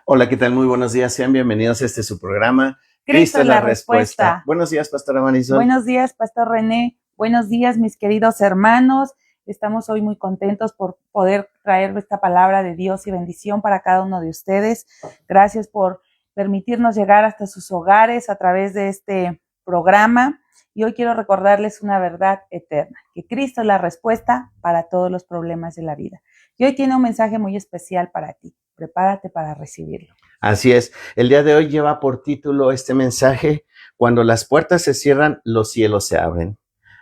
Hola, ¿qué tal? Muy buenos días. Sean bienvenidos a su programa. Cristo es la respuesta. Buenos días, Pastora Marisol. Buenos días, Pastor René. Buenos días, mis queridos hermanos. Estamos hoy muy contentos por poder traer esta palabra de Dios y bendición para cada uno de ustedes. Gracias por permitirnos llegar hasta sus hogares a través de este programa. Y hoy quiero recordarles una verdad eterna, que Cristo es la respuesta para todos los problemas de la vida. Y hoy tiene un mensaje muy especial para ti. Prepárate para recibirlo. Así es. El día de hoy lleva por título este mensaje: Cuando las puertas se cierran, los cielos se abren.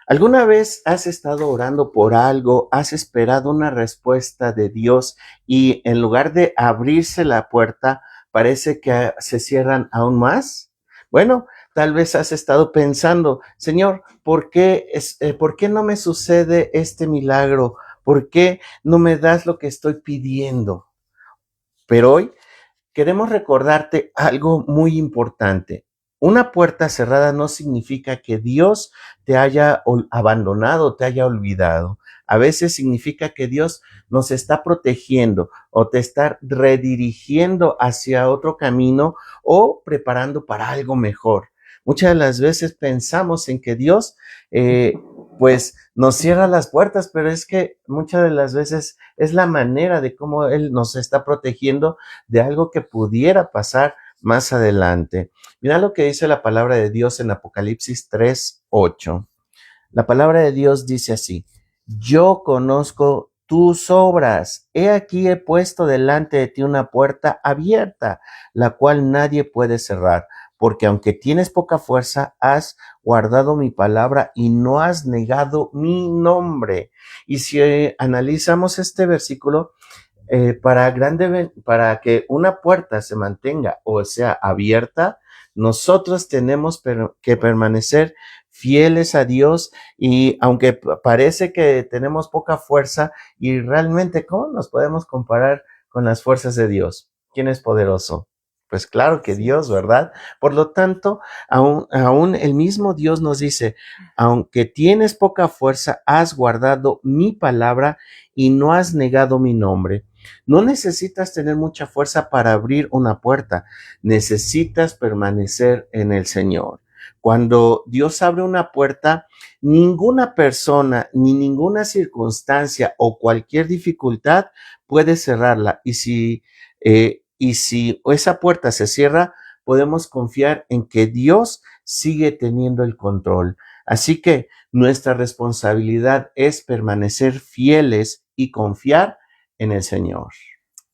¿Alguna vez has estado orando por algo, has esperado una respuesta de Dios y en lugar de abrirse la puerta, parece que se cierran aún más? Bueno, tal vez has estado pensando, Señor, ¿por qué no me sucede este milagro? ¿Por qué no me das lo que estoy pidiendo? Pero hoy queremos recordarte algo muy importante. Una puerta cerrada no significa que Dios te haya abandonado, te haya olvidado. A veces significa que Dios nos está protegiendo o te está redirigiendo hacia otro camino o preparando para algo mejor. Muchas de las veces pensamos en que Dios, pues, nos cierra las puertas, pero es que muchas de las veces es la manera de cómo Él nos está protegiendo de algo que pudiera pasar más adelante. Mira lo que dice la palabra de Dios en Apocalipsis 3:8. La palabra de Dios dice así: yo conozco tus obras. He aquí he puesto delante de ti una puerta abierta, la cual nadie puede cerrar, porque aunque tienes poca fuerza, has guardado mi palabra y no has negado mi nombre. Y si analizamos este versículo, para que una puerta se mantenga o sea abierta, nosotros tenemos que permanecer fieles a Dios, y aunque parece que tenemos poca fuerza, y realmente, ¿cómo nos podemos comparar con las fuerzas de Dios? ¿Quién es poderoso? Pues claro que Dios, ¿verdad? Por lo tanto, aún el mismo Dios nos dice: aunque tienes poca fuerza, has guardado mi palabra y no has negado mi nombre. No necesitas tener mucha fuerza para abrir una puerta, necesitas permanecer en el Señor. Cuando Dios abre una puerta, ninguna persona ni ninguna circunstancia o cualquier dificultad puede cerrarla. Y si esa puerta se cierra, podemos confiar en que Dios sigue teniendo el control. Así que nuestra responsabilidad es permanecer fieles y confiar en el Señor.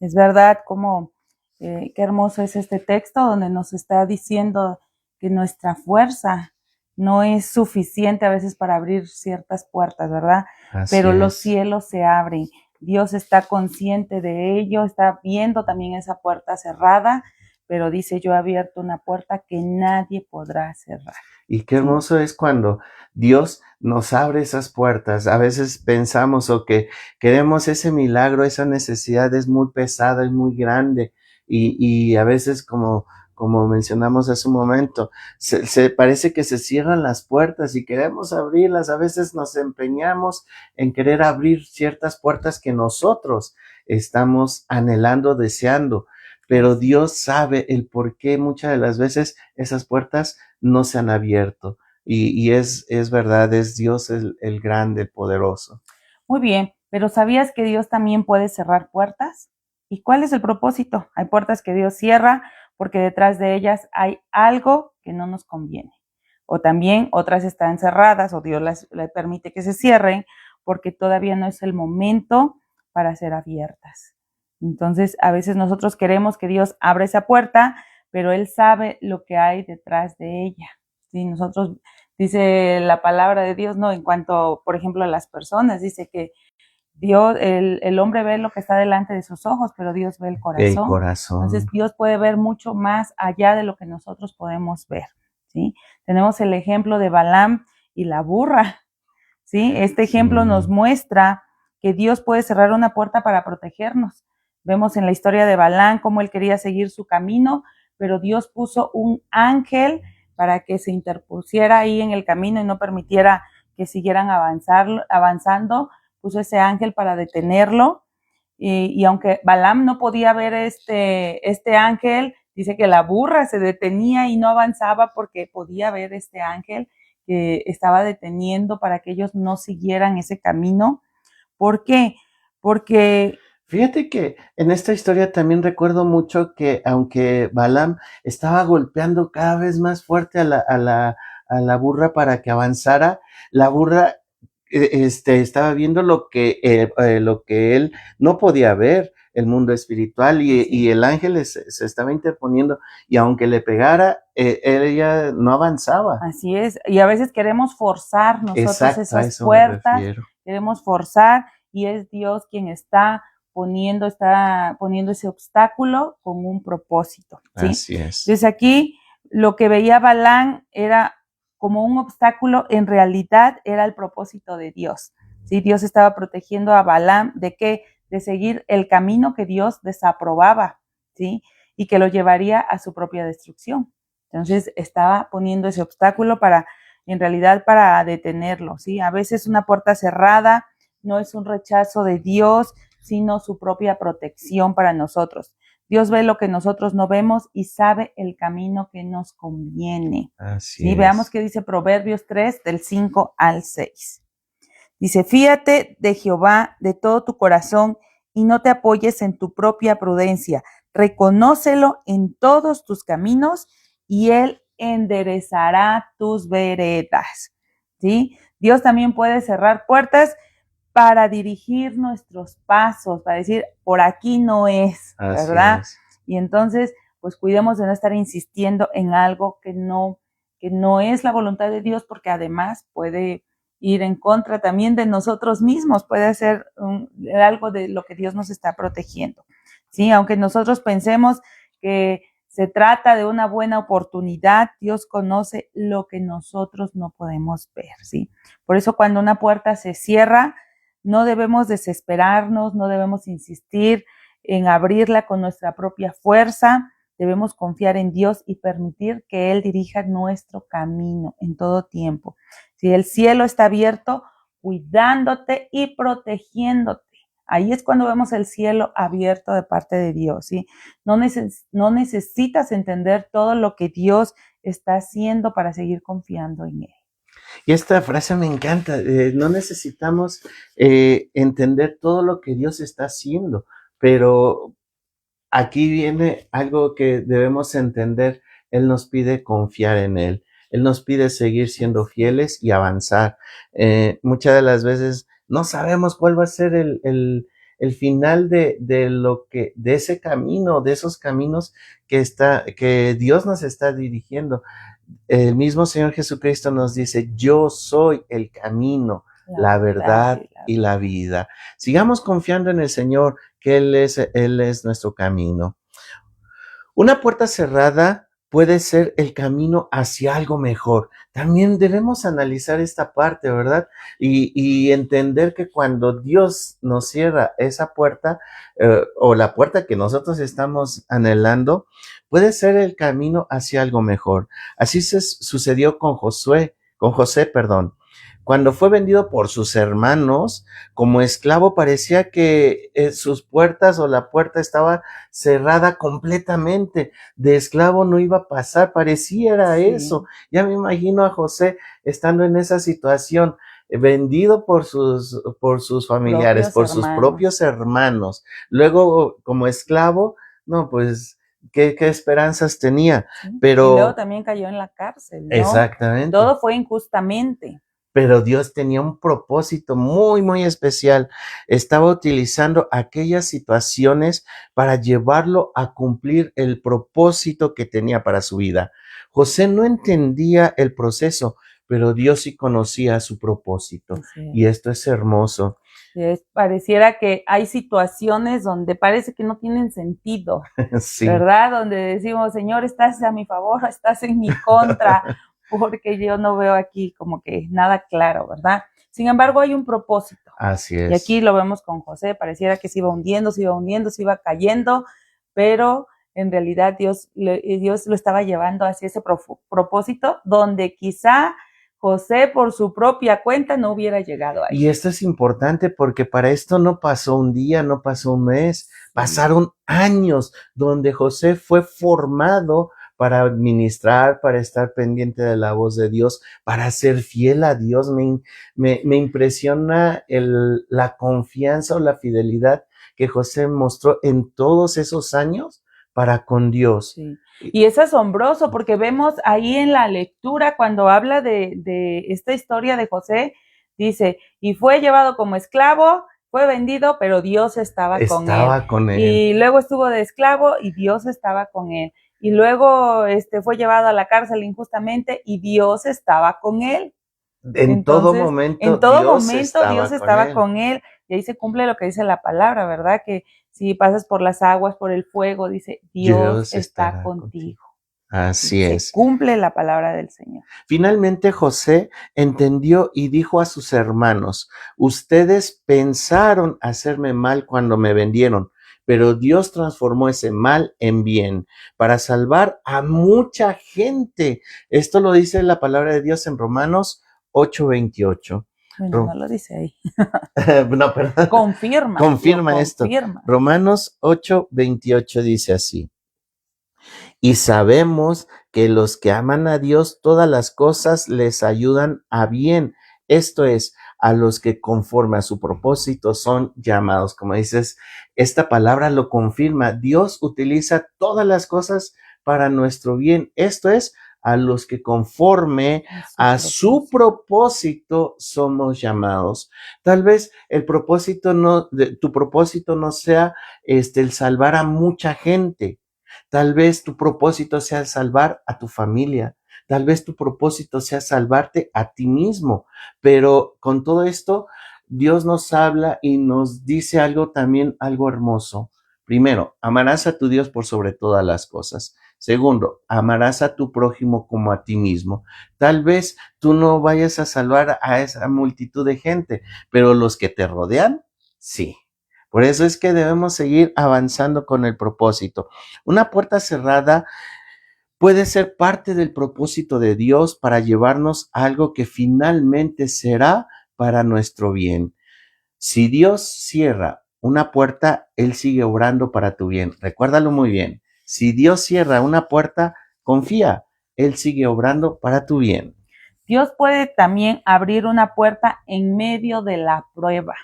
Es verdad, como qué hermoso es este texto donde nos está diciendo que nuestra fuerza no es suficiente a veces para abrir ciertas puertas, ¿verdad? Pero los cielos se abren. Dios está consciente de ello, está viendo también esa puerta cerrada, pero dice: yo he abierto una puerta que nadie podrá cerrar. Y qué hermoso es cuando Dios nos abre esas puertas. A veces pensamos o que queremos ese milagro, esa necesidad es muy pesada, es muy grande. Y a veces, como mencionamos hace un momento, se parece que se cierran las puertas y queremos abrirlas. A veces nos empeñamos en querer abrir ciertas puertas que nosotros estamos anhelando, deseando. Pero Dios sabe el por qué muchas de las veces esas puertas no se han abierto. Y es verdad, es Dios el grande, el poderoso. Muy bien, pero ¿sabías que Dios también puede cerrar puertas? ¿Y cuál es el propósito? Hay puertas que Dios cierra porque detrás de ellas hay algo que no nos conviene. O también otras están cerradas o Dios les permite que se cierren porque todavía no es el momento para ser abiertas. Entonces, a veces nosotros queremos que Dios abra esa puerta, pero Él sabe lo que hay detrás de ella. ¿Sí? Nosotros, dice la palabra de Dios, ¿no? En cuanto, por ejemplo, a las personas, dice que Dios, el hombre ve lo que está delante de sus ojos, pero Dios ve el corazón. El corazón. Entonces, Dios puede ver mucho más allá de lo que nosotros podemos ver, ¿sí? Tenemos el ejemplo de Balaam y la burra, ¿sí? Este ejemplo nos muestra que Dios puede cerrar una puerta para protegernos. Vemos en la historia de Balaam cómo él quería seguir su camino, pero Dios puso un ángel para que se interpusiera ahí en el camino y no permitiera que siguieran avanzando. Puso ese ángel para detenerlo y aunque Balaam no podía ver este ángel, dice que la burra se detenía y no avanzaba porque podía ver este ángel que estaba deteniendo para que ellos no siguieran ese camino. ¿Por qué? Porque Fíjate que en esta historia también recuerdo mucho que aunque Balaam estaba golpeando cada vez más fuerte a la burra para que avanzara, la burra estaba viendo lo que él no podía ver, el mundo espiritual, y el ángel se estaba interponiendo, y aunque le pegara, ella no avanzaba. así es, y a veces queremos forzar nosotros Exacto, a esas eso me puertas, refiero. queremos forzar, y es Dios quien está poniendo ese obstáculo con un propósito, ¿sí? Así es. Entonces aquí lo que veía Balaam era como un obstáculo, en realidad era el propósito de Dios, ¿sí? Dios estaba protegiendo a Balaam ¿de qué? De seguir el camino que Dios desaprobaba, ¿sí? Y que lo llevaría a su propia destrucción. Entonces estaba poniendo ese obstáculo en realidad para detenerlo, ¿sí? A veces una puerta cerrada no es un rechazo de Dios, sino su propia protección para nosotros. Dios ve lo que nosotros no vemos y sabe el camino que nos conviene. Así ¿Sí? es. Veamos qué dice Proverbios 3, del 5 al 6. Dice, fíate de Jehová de todo tu corazón y no te apoyes en tu propia prudencia. Reconócelo en todos tus caminos y Él enderezará tus veredas. ¿Sí? Dios también puede cerrar puertas para dirigir nuestros pasos, para decir, por aquí no es, ¿verdad? Así es. Y entonces, pues cuidemos de no estar insistiendo en algo que no es la voluntad de Dios, porque además puede ir en contra también de nosotros mismos, puede ser algo de lo que Dios nos está protegiendo, ¿sí? Aunque nosotros pensemos que se trata de una buena oportunidad, Dios conoce lo que nosotros no podemos ver, ¿sí? Por eso cuando una puerta se cierra, no debemos desesperarnos, no debemos insistir en abrirla con nuestra propia fuerza, debemos confiar en Dios y permitir que Él dirija nuestro camino en todo tiempo. Si el cielo está abierto, cuidándote y protegiéndote. Ahí es cuando vemos el cielo abierto de parte de Dios, ¿sí? No necesitas entender todo lo que Dios está haciendo para seguir confiando en Él. Y esta frase me encanta, no necesitamos entender todo lo que Dios está haciendo, pero aquí viene algo que debemos entender. Él nos pide confiar en Él. Él nos pide seguir siendo fieles y avanzar. Muchas de las veces no sabemos cuál va a ser el final de ese camino, de esos caminos que Dios nos está dirigiendo. El mismo Señor Jesucristo nos dice, yo soy el camino, la verdad y la vida. Sigamos confiando en el Señor, que Él es nuestro camino. Una puerta cerrada puede ser el camino hacia algo mejor. También debemos analizar esta parte, ¿verdad? Y entender que cuando Dios nos cierra esa puerta, o la puerta que nosotros estamos anhelando, puede ser el camino hacia algo mejor. Así sucedió con José, perdón. Cuando fue vendido por sus hermanos como esclavo, parecía que sus puertas o la puerta estaba cerrada completamente. De esclavo no iba a pasar, pareciera eso. Ya me imagino a José estando en esa situación, vendido por sus familiares, por sus propios hermanos. Luego, como esclavo, no, pues, ¿qué esperanzas tenía? Pero y luego también cayó en la cárcel, ¿no? Exactamente. Todo fue injustamente. Pero Dios tenía un propósito muy, muy especial. Estaba utilizando aquellas situaciones para llevarlo a cumplir el propósito que tenía para su vida. José no entendía el proceso, pero Dios sí conocía su propósito. Sí. Y esto es hermoso. Pareciera que hay situaciones donde parece que no tienen sentido, sí. ¿Verdad? Donde decimos, Señor, estás a mi favor, estás en mi contra, porque yo no veo aquí como que nada claro, ¿verdad? Sin embargo, hay un propósito. Así es. Y aquí lo vemos con José, pareciera que se iba hundiendo, se iba cayendo, pero en realidad Dios lo estaba llevando hacia ese propósito, donde quizá José por su propia cuenta no hubiera llegado ahí. Y esto es importante porque para esto no pasó un día, no pasó un mes, pasaron años donde José fue formado para administrar, para estar pendiente de la voz de Dios, para ser fiel a Dios. Me impresiona la confianza o la fidelidad que José mostró en todos esos años para con Dios. Sí. Y es asombroso porque vemos ahí en la lectura cuando habla de esta historia de José, dice, y fue llevado como esclavo, fue vendido, pero Dios estaba con él. Y luego estuvo de esclavo y Dios estaba con él. Y luego fue llevado a la cárcel injustamente y Dios estaba con él. En todo momento Dios estaba con él. Y ahí se cumple lo que dice la palabra, ¿verdad? Que si pasas por las aguas, por el fuego, dice, Dios está contigo. Así es. Se cumple la palabra del Señor. Finalmente José entendió y dijo a sus hermanos, ustedes pensaron hacerme mal cuando me vendieron, pero Dios transformó ese mal en bien para salvar a mucha gente. Esto lo dice la palabra de Dios en Romanos 8:28. Bueno, no lo dice ahí. No, perdón. Confirma esto. Romanos 8:28 dice así. Y sabemos que los que aman a Dios, todas las cosas les ayudan a bien. Esto es, a los que conforme a su propósito son llamados. Como dices, esta palabra lo confirma. Dios utiliza todas las cosas para nuestro bien. Esto es, a los que conforme a su propósito somos llamados. Tal vez tu propósito no sea el salvar a mucha gente. Tal vez tu propósito sea salvar a tu familia. Tal vez tu propósito sea salvarte a ti mismo. Pero con todo esto, Dios nos habla y nos dice algo también, algo hermoso. Primero, amarás a tu Dios por sobre todas las cosas. Segundo, amarás a tu prójimo como a ti mismo. Tal vez tú no vayas a salvar a esa multitud de gente, pero los que te rodean, sí. Por eso es que debemos seguir avanzando con el propósito. Una puerta cerrada puede ser parte del propósito de Dios para llevarnos a algo que finalmente será para nuestro bien. Si Dios cierra una puerta, Él sigue obrando para tu bien. Recuérdalo muy bien. Si Dios cierra una puerta, confía, Él sigue obrando para tu bien. Dios puede también abrir una puerta en medio de la prueba.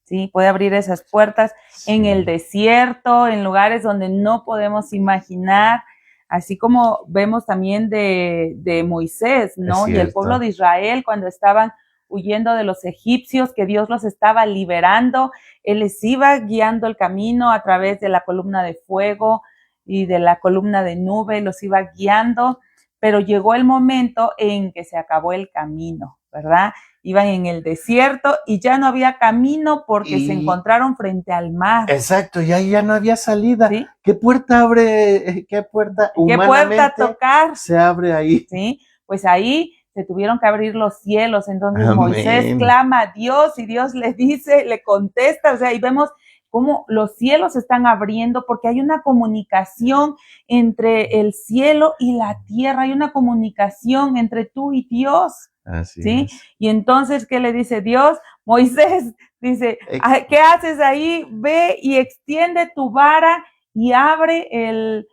¿Sí? Puede abrir esas puertas en el desierto, en lugares donde no podemos imaginar, así como vemos también de Moisés, ¿no? Y el pueblo de Israel cuando estaban huyendo de los egipcios, que Dios los estaba liberando, Él les iba guiando el camino a través de la columna de fuego y de la columna de nube, los iba guiando, pero llegó el momento en que se acabó el camino, ¿verdad? Iban en el desierto y ya no había camino porque se encontraron frente al mar. Exacto, y ahí ya no había salida. ¿Sí? ¿Qué puerta abre? ¿Qué puerta humanamente tocar? Se abre ahí? Sí, pues ahí se tuvieron que abrir los cielos. Entonces Moisés clama a Dios y Dios le dice, le contesta, o sea, y vemos cómo los cielos se están abriendo porque hay una comunicación entre el cielo y la tierra, hay una comunicación entre tú y Dios. Así ¿sí? Es. Y entonces, ¿qué le dice Dios? Moisés dice, ¿qué haces ahí? Ve y extiende tu vara y abre el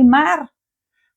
mar.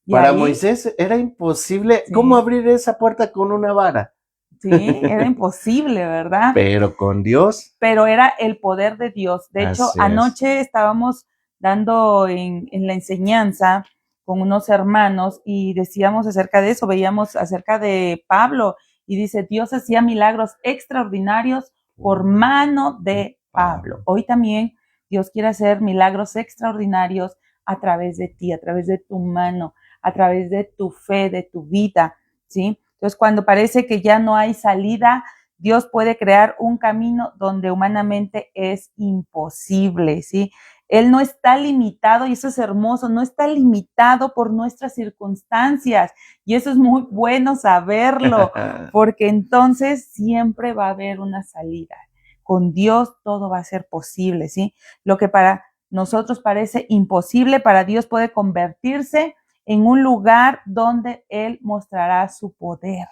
Y para ahí, Moisés era imposible. Sí. ¿Cómo abrir esa puerta con una vara? Sí, era imposible, ¿verdad? Pero con Dios. Pero era el poder de Dios. De hecho, anoche estábamos dando en la enseñanza con unos hermanos y decíamos acerca de eso, veíamos acerca de Pablo y dice, Dios hacía milagros extraordinarios por mano de Pablo. Hoy también Dios quiere hacer milagros extraordinarios a través de ti, a través de tu mano, a través de tu fe, de tu vida, ¿sí? Entonces, cuando parece que ya no hay salida, Dios puede crear un camino donde humanamente es imposible, ¿sí? Él no está limitado, y eso es hermoso, no está limitado por nuestras circunstancias. Y eso es muy bueno saberlo, porque entonces siempre va a haber una salida. Con Dios todo va a ser posible, ¿sí? Lo que para nosotros parece imposible, para Dios puede convertirse en un lugar donde Él mostrará su poder,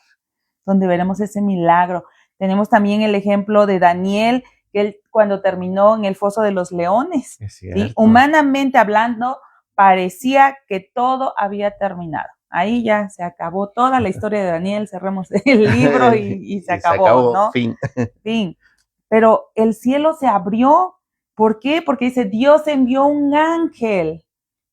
donde veremos ese milagro. Tenemos también el ejemplo de Daniel, que él cuando terminó en el foso de los leones, ¿sí? Humanamente hablando, parecía que todo había terminado. Ahí ya se acabó toda la historia de Daniel, cerremos el libro y se acabó, ¿no? Fin. Pero el cielo se abrió. ¿Por qué? Porque dice, Dios envió un ángel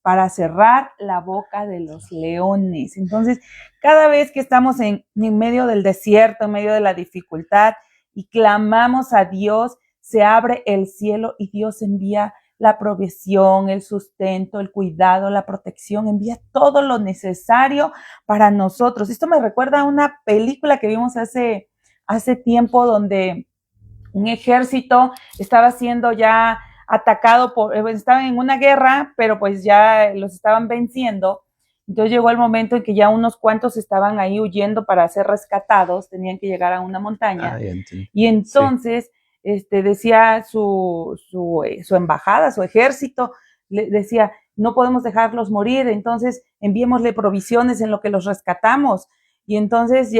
para cerrar la boca de los leones. Entonces, cada vez que estamos en medio del desierto, en medio de la dificultad y clamamos a Dios, se abre el cielo y Dios envía la provisión, el sustento, el cuidado, la protección, envía todo lo necesario para nosotros. Esto me recuerda a una película que vimos hace tiempo donde un ejército estaba siendo ya atacado, estaban en una guerra, pero pues ya los estaban venciendo. Entonces llegó el momento en que ya unos cuantos estaban ahí huyendo para ser rescatados, tenían que llegar a una montaña. Y entonces decía su embajada, su ejército, le decía, no podemos dejarlos morir, entonces enviémosle provisiones en lo que los rescatamos. Y entonces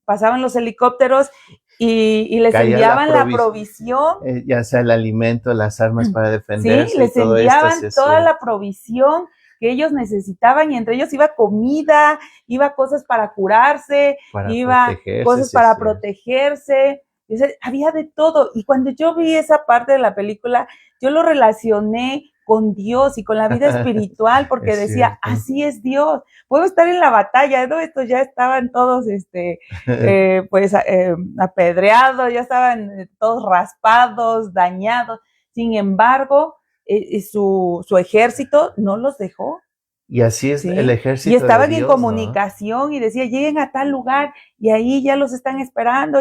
pasaban los helicópteros y les enviaban la provisión. Ya sea el alimento, las armas para defenderse. Sí, les enviaban toda la provisión que ellos necesitaban y entre ellos iba comida, iba cosas para curarse, iba cosas para protegerse. Entonces, había de todo. Y cuando yo vi esa parte de la película, yo lo relacioné con Dios y con la vida espiritual, porque decía, así es Dios. Puedo estar en la batalla, ¿no? Estos ya estaban todos, apedreados, ya estaban todos raspados, dañados. Sin embargo, su ejército no los dejó. Y así es el ejército. Y estaban de Dios, en comunicación, ¿no? Y decía, lleguen a tal lugar y ahí ya los están esperando.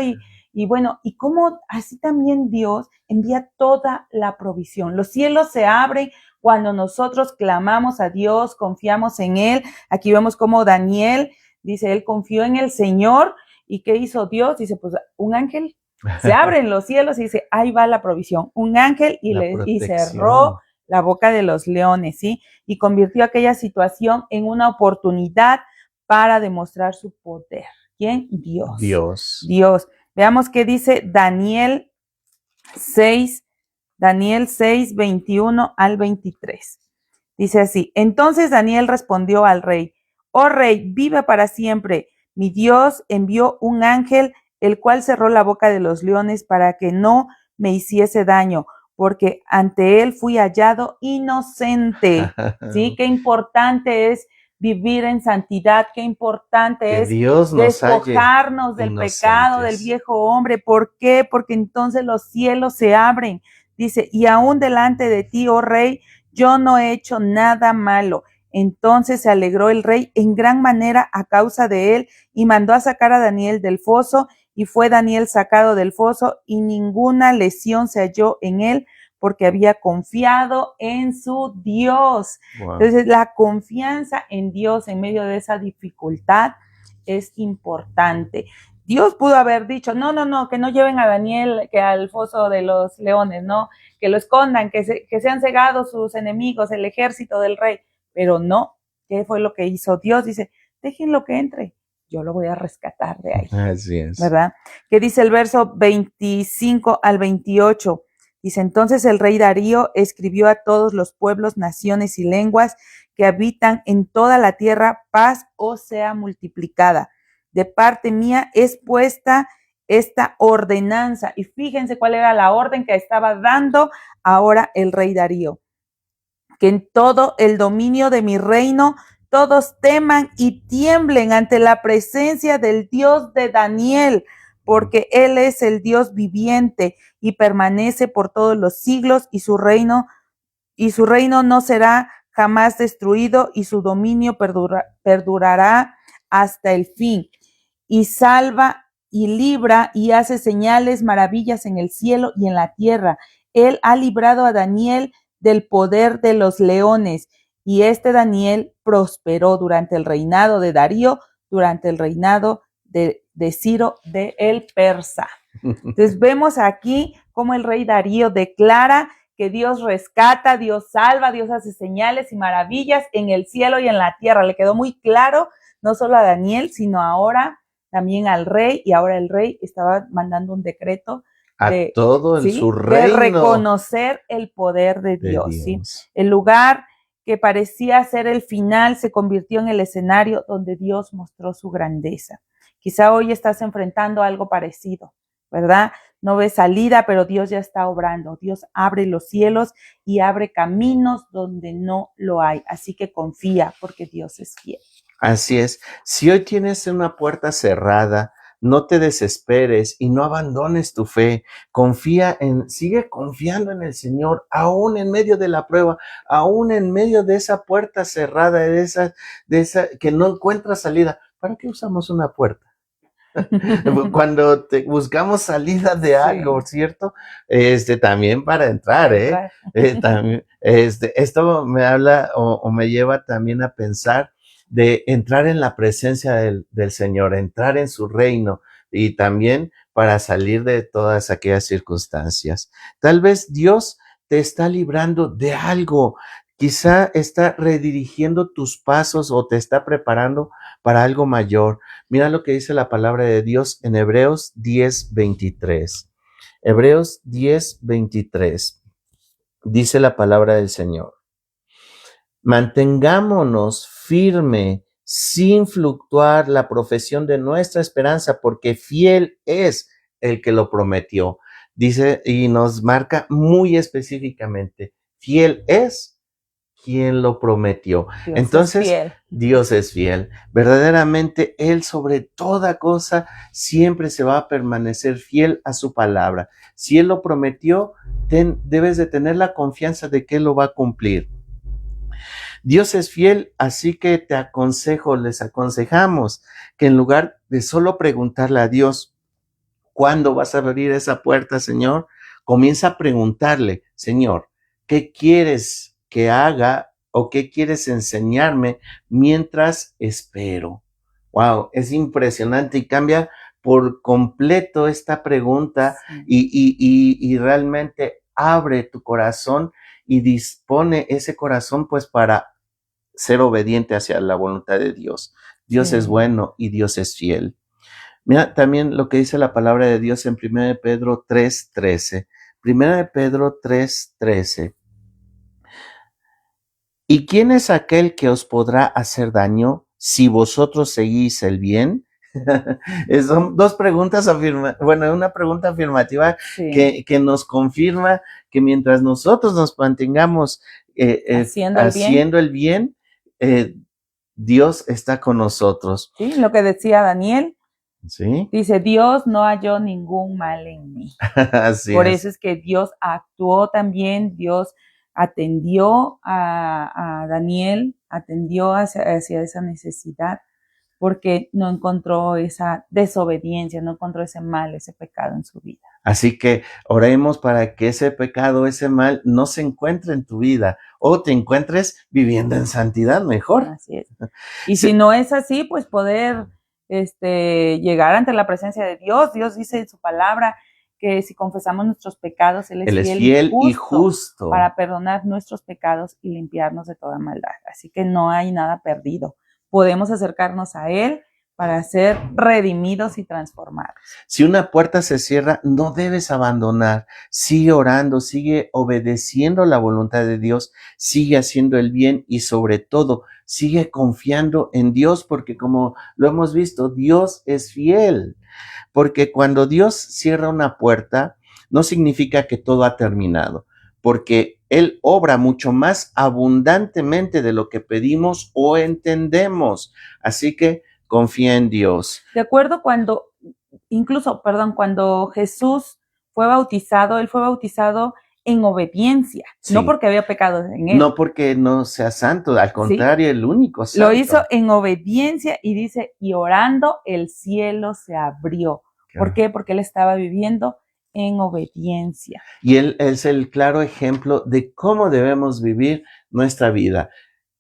Y bueno, y cómo así también Dios envía toda la provisión. Los cielos se abren cuando nosotros clamamos a Dios, confiamos en Él. Aquí vemos cómo Daniel dice, él confió en el Señor. ¿Y qué hizo Dios? Dice, pues un ángel. Se abren los cielos y dice, ahí va la provisión. Un ángel y cerró la boca de los leones, ¿sí? Y convirtió aquella situación en una oportunidad para demostrar su poder. ¿Quién? Dios. Veamos qué dice Daniel 6, 21 al 23. Dice así, entonces Daniel respondió al rey, oh rey, vive para siempre. Mi Dios envió un ángel, el cual cerró la boca de los leones para que no me hiciese daño, porque ante él fui hallado inocente. ¿Sí? Qué importante es vivir en santidad, qué importante es despojarnos del pecado, del viejo hombre. ¿Por qué? Porque entonces los cielos se abren. Dice, y aún delante de ti, oh rey, yo no he hecho nada malo. Entonces se alegró el rey en gran manera a causa de él y mandó a sacar a Daniel del foso, y fue Daniel sacado del foso y ninguna lesión se halló en él, porque había confiado en su Dios. Wow. Entonces, la confianza en Dios en medio de esa dificultad es importante. Dios pudo haber dicho, no, que no lleven a Daniel que al foso de los leones, no, que lo escondan, que sean cegados sus enemigos, el ejército del rey. Pero no, ¿qué fue lo que hizo Dios? Dice, déjenlo que entre, yo lo voy a rescatar de ahí. Así es. ¿Verdad? ¿Qué dice el verso 25 al 28? Dice, entonces el rey Darío escribió a todos los pueblos, naciones y lenguas que habitan en toda la tierra, paz os sea multiplicada. De parte mía es puesta esta ordenanza. Y fíjense cuál era la orden que estaba dando ahora el rey Darío. Que en todo el dominio de mi reino todos teman y tiemblen ante la presencia del Dios de Daniel, porque Él es el Dios viviente y permanece por todos los siglos, y su reino no será jamás destruido, y su dominio perdurará hasta el fin. Y salva y libra y hace señales, maravillas en el cielo y en la tierra. Él ha librado a Daniel del poder de los leones, y Daniel prosperó durante el reinado de Darío, durante el reinado de Ciro de el Persa. Entonces vemos aquí cómo el rey Darío declara que Dios rescata, Dios salva, Dios hace señales y maravillas en el cielo y en la tierra. Le quedó muy claro, no solo a Daniel, sino ahora también al rey, y ahora el rey estaba mandando un decreto A todo en ¿sí? su de reino reconocer el poder de de Dios. ¿sí? Dios. El lugar que parecía ser el final se convirtió en el escenario donde Dios mostró su grandeza. Quizá hoy estás enfrentando algo parecido, ¿verdad? No ves salida, pero Dios ya está obrando. Dios abre los cielos y abre caminos donde no lo hay. Así que confía, porque Dios es fiel. Así es. Si hoy tienes una puerta cerrada, no te desesperes y no abandones tu fe. Sigue confiando en el Señor, aún en medio de la prueba, aún en medio de esa puerta cerrada, de esa que no encuentra salida. ¿Para qué usamos una puerta? Cuando buscamos salida de algo, Sí. ¿cierto? También para entrar, también, esto me habla o me lleva también a pensar de entrar en la presencia del Señor, entrar en su reino y también para salir de todas aquellas circunstancias. Tal vez Dios te está librando de algo, quizá está redirigiendo tus pasos o te está preparando para algo mayor. Mira lo que dice la palabra de Dios en Hebreos 10:23. Hebreos 10:23. Dice la palabra del Señor. Mantengámonos firme sin fluctuar la profesión de nuestra esperanza, porque fiel es el que lo prometió. Dice y nos marca muy específicamente, fiel es quien lo prometió. Dios Entonces, es fiel. Dios es fiel. Verdaderamente, Él sobre toda cosa siempre se va a permanecer fiel a su palabra. Si Él lo prometió, debes de tener la confianza de que Él lo va a cumplir. Dios es fiel, así que les aconsejamos que en lugar de solo preguntarle a Dios, ¿cuándo vas a abrir esa puerta, Señor? Comienza a preguntarle, Señor, ¿qué quieres que haga o qué quieres enseñarme mientras espero? Wow, es impresionante y cambia por completo esta pregunta y realmente abre tu corazón y dispone ese corazón pues para ser obediente hacia la voluntad de Dios. Dios es bueno y Dios es fiel. Mira también lo que dice la palabra de Dios en 1 de Pedro 3:13. 1 de Pedro 3:13. ¿Y quién es aquel que os podrá hacer daño si vosotros seguís el bien? Son dos preguntas una pregunta afirmativa que nos confirma que mientras nosotros nos mantengamos haciendo el bien, Dios está con nosotros. Sí, lo que decía Daniel. ¿Sí? Dice, Dios no halló ningún mal en mí. Por eso es que Dios actuó también, Dios atendió a Daniel, atendió hacia esa necesidad, porque no encontró esa desobediencia, no encontró ese mal, ese pecado en su vida. Así que oremos para que ese pecado, ese mal no se encuentre en tu vida o te encuentres viviendo en santidad mejor. Así es. Y si no es así, pues poder llegar ante la presencia de Dios. Dios dice en su palabra que si confesamos nuestros pecados, Él es fiel y justo para perdonar nuestros pecados y limpiarnos de toda maldad. Así que no hay nada perdido. Podemos acercarnos a Él para ser redimidos y transformados. Si una puerta se cierra, no debes abandonar. Sigue orando, sigue obedeciendo la voluntad de Dios, sigue haciendo el bien y sobre todo, sigue confiando en Dios porque como lo hemos visto, Dios es fiel. Porque cuando Dios cierra una puerta, no significa que todo ha terminado, porque Él obra mucho más abundantemente de lo que pedimos o entendemos. Así que confía en Dios. De acuerdo, cuando Jesús fue bautizado, Él fue bautizado en obediencia, sí. No porque había pecado en Él. No porque no sea santo, al contrario, ¿sí? El único santo. Lo hizo en obediencia y dice, y orando el cielo se abrió. Claro. ¿Por qué? Porque Él estaba viviendo en obediencia. Y Él es el claro ejemplo de cómo debemos vivir nuestra vida,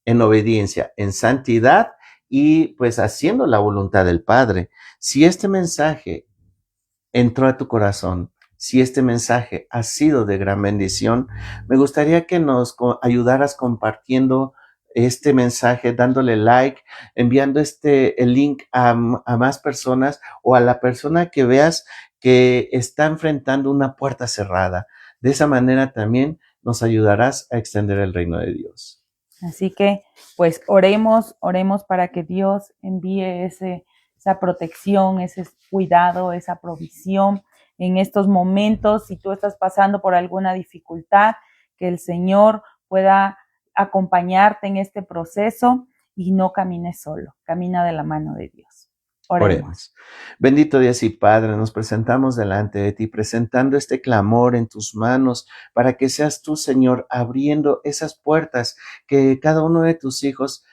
en obediencia, en santidad y pues haciendo la voluntad del Padre. Si este mensaje entró a tu corazón, si este mensaje ha sido de gran bendición, me gustaría que nos ayudaras compartiendo este mensaje, dándole like, enviando el link a más personas o a la persona que veas que está enfrentando una puerta cerrada. De esa manera también nos ayudarás a extender el reino de Dios. Así que, pues, oremos para que Dios envíe esa protección, ese cuidado, esa provisión en estos momentos. Si tú estás pasando por alguna dificultad, que el Señor pueda acompañarte en este proceso y no camines solo, camina de la mano de Dios. Oremos. Bendito Dios y Padre, nos presentamos delante de ti, presentando este clamor en tus manos para que seas tú, Señor, abriendo esas puertas que cada uno de tus hijos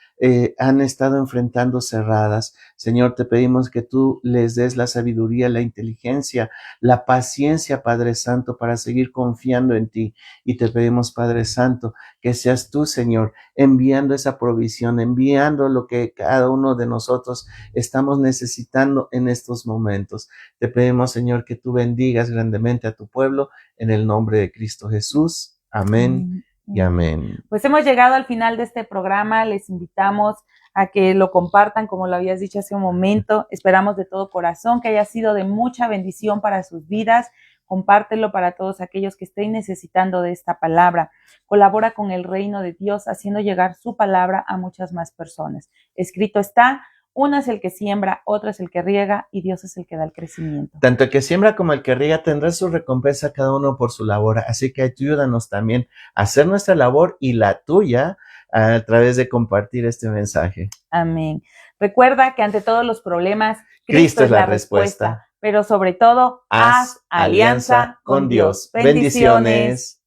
han estado enfrentando cerradas. Señor, te pedimos que tú les des la sabiduría, la inteligencia, la paciencia, Padre Santo, para seguir confiando en ti. Y te pedimos, Padre Santo, que seas tú, Señor, enviando esa provisión, enviando lo que cada uno de nosotros estamos necesitando en estos momentos. Te pedimos, Señor, que tú bendigas grandemente a tu pueblo en el nombre de Cristo Jesús. Amén y amén. Pues hemos llegado al final de este programa. Les invitamos a que lo compartan, como lo habías dicho hace un momento. Esperamos de todo corazón que haya sido de mucha bendición para sus vidas. Compártelo para todos aquellos que estén necesitando de esta palabra. Colabora con el reino de Dios, haciendo llegar su palabra a muchas más personas. Escrito está: uno es el que siembra, otro es el que riega y Dios es el que da el crecimiento. Tanto el que siembra como el que riega tendrá su recompensa cada uno por su labor. Así que ayúdanos también a hacer nuestra labor y la tuya a través de compartir este mensaje. Amén. Recuerda que ante todos los problemas, Cristo es la respuesta. Pero sobre todo, haz alianza con Dios. Bendiciones.